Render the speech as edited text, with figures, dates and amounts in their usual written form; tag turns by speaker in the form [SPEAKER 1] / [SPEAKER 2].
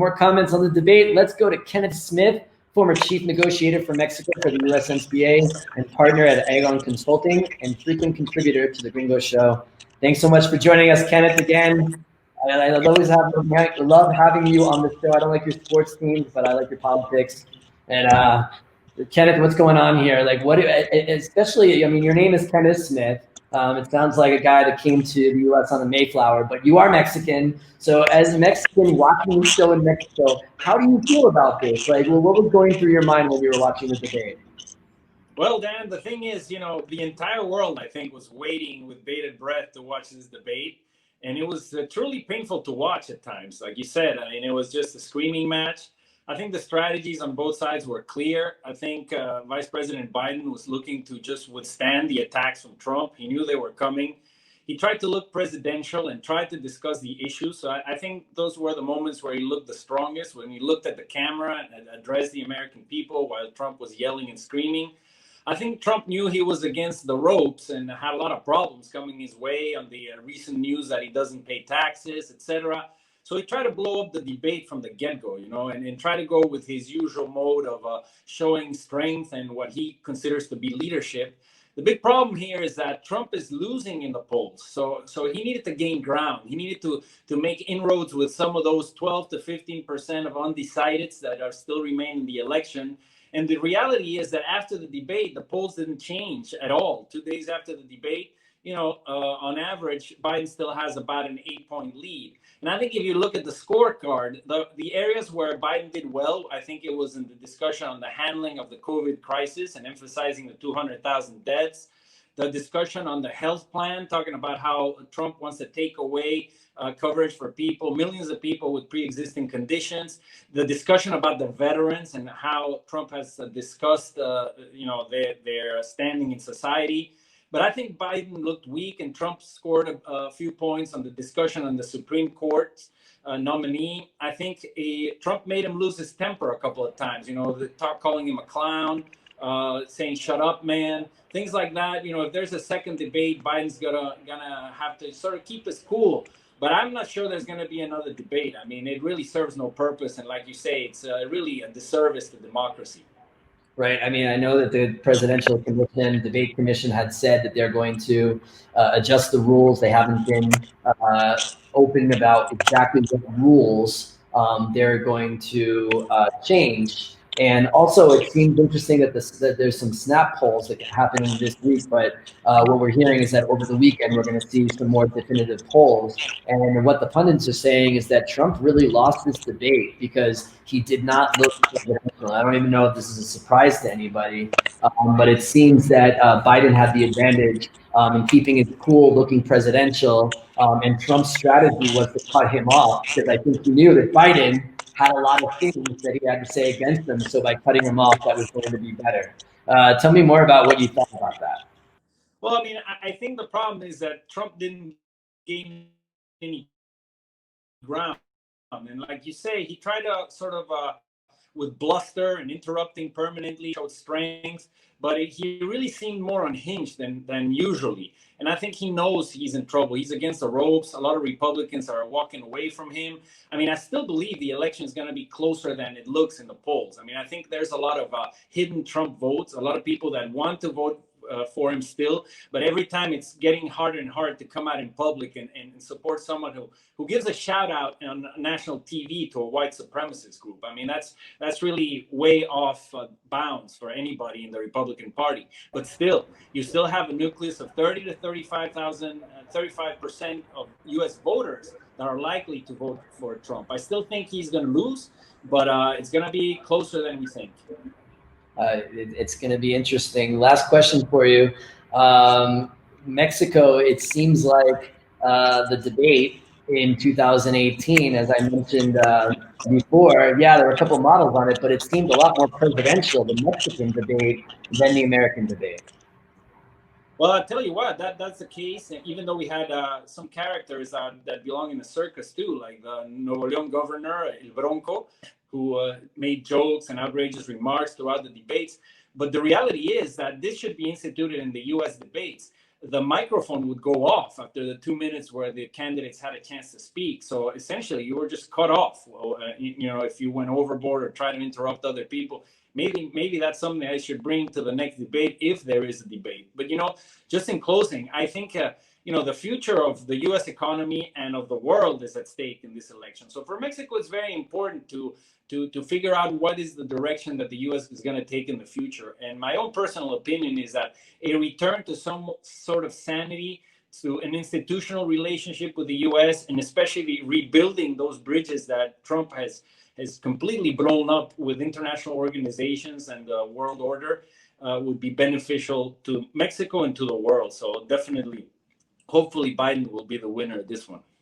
[SPEAKER 1] More comments on the debate. Let's go to Kenneth Smith, former chief negotiator for Mexico for the USMCA and partner at Aegon Consulting and frequent contributor to the Gringo Show. Thanks so much for joining us, Kenneth, again. I always love having you on the show. I don't like your sports teams, but I like your politics. And Kenneth, what's going on here? Like, what? Especially, I mean, your name is Kenneth Smith. It sounds like a guy that came to the U.S. on the Mayflower, but you are Mexican. So as a Mexican watching the show in Mexico, how do you feel about this? Like, well, what was going through your mind when you were watching the debate?
[SPEAKER 2] Well, Dan, the thing is, the entire world, I think, was waiting with bated breath to watch this debate. And it was truly painful to watch at times. Like you said, I mean, it was just a screaming match. I think the strategies on both sides were clear. I think Vice President Biden was looking to just withstand the attacks from Trump. He knew they were coming. He tried to look presidential and tried to discuss the issues. So I think those were the moments where he looked the strongest, when he looked at the camera and addressed the American people while Trump was yelling and screaming. I think Trump knew he was against the ropes and had a lot of problems coming his way on the recent news that he doesn't pay taxes, etc. So he tried to blow up the debate from the get-go, and try to go with his usual mode of showing strength and what he considers to be leadership. The big problem here is that Trump is losing in the polls. So he needed to gain ground. He needed to make inroads with some of those 12 to 15% of undecideds that are still remaining in the election. And the reality is that after the debate, the polls didn't change at all. 2 days after the debate, on average, Biden still has about an 8-point lead. And I think if you look at the scorecard, the areas where Biden did well, I think it was in the discussion on the handling of the COVID crisis and emphasizing the 200,000 deaths. The discussion on the health plan, talking about how Trump wants to take away coverage for people, millions of people with pre-existing conditions. The discussion about the veterans and how Trump has discussed, their standing in society. But I think Biden looked weak, and Trump scored a few points on the discussion on the Supreme Court nominee. I think Trump made him lose his temper a couple of times. Calling him a clown, saying "shut up, man," things like that. If there's a second debate, Biden's gonna have to sort of keep his cool. But I'm not sure there's going to be another debate. I mean, it really serves no purpose, and like you say, it's really a disservice to democracy.
[SPEAKER 1] Right. I mean, I know that the Presidential Commission, Debate Commission, had said that they're going to adjust the rules. They haven't been open about exactly what rules they're going to change. And also, it seems interesting that there's some snap polls that happening this week. But what we're hearing is that over the weekend, we're going to see some more definitive polls. And what the pundits are saying is that Trump really lost this debate because he did not look presidential. I don't even know if this is a surprise to anybody, but it seems that Biden had the advantage in keeping it cool, looking presidential. And Trump's strategy was to cut him off because I think he knew that Biden had a lot of things that he had to say against them. So by cutting him off, that was going to be better. Tell me more about what you thought about that.
[SPEAKER 2] Well, I mean, I think the problem is that Trump didn't gain any ground. And like you say, he tried to sort of, with bluster and interrupting permanently, showed strength, but he really seemed more unhinged than usually. And I think he knows he's in trouble. He's against the ropes. A lot of Republicans are walking away from him. I mean, I still believe the election is going to be closer than it looks in the polls. I mean, I think there's a lot of hidden Trump votes, a lot of people that want to vote for him still, but every time it's getting harder and harder to come out in public and support someone who gives a shout out on national TV to a white supremacist group. I mean, that's really way off bounds for anybody in the Republican Party. But still, you still have a nucleus of 30 to 35,000, 35% of U.S. voters that are likely to vote for Trump. I still think he's going to lose, but it's going to be closer than we think.
[SPEAKER 1] It's going to be interesting. Last question for you. Mexico, it seems like the debate in 2018, as I mentioned before, yeah, there were a couple of models on it, but it seemed a lot more presidential, the Mexican debate, than the American debate.
[SPEAKER 2] Well, I'll tell you what, that's the case. And even though we had some characters that belong in the circus too, like the Nuevo León governor, El Bronco, who made jokes and outrageous remarks throughout the debates. But the reality is that this should be instituted in the U.S. debates. the microphone would go off after the 2 minutes where the candidates had a chance to speak. So essentially, you were just cut off. If you went overboard or tried to interrupt other people, maybe that's something I should bring to the next debate if there is a debate. But just in closing, I think the future of the U.S. economy and of the world is at stake in this election. So for Mexico, it's very important to figure out what is the direction that the U.S. is going to take in the future. And my own personal opinion is that a return to some sort of sanity, to an institutional relationship with the U.S., and especially rebuilding those bridges that Trump has completely blown up with international organizations and the world order, would be beneficial to Mexico and to the world. So definitely, hopefully Biden will be the winner of this one.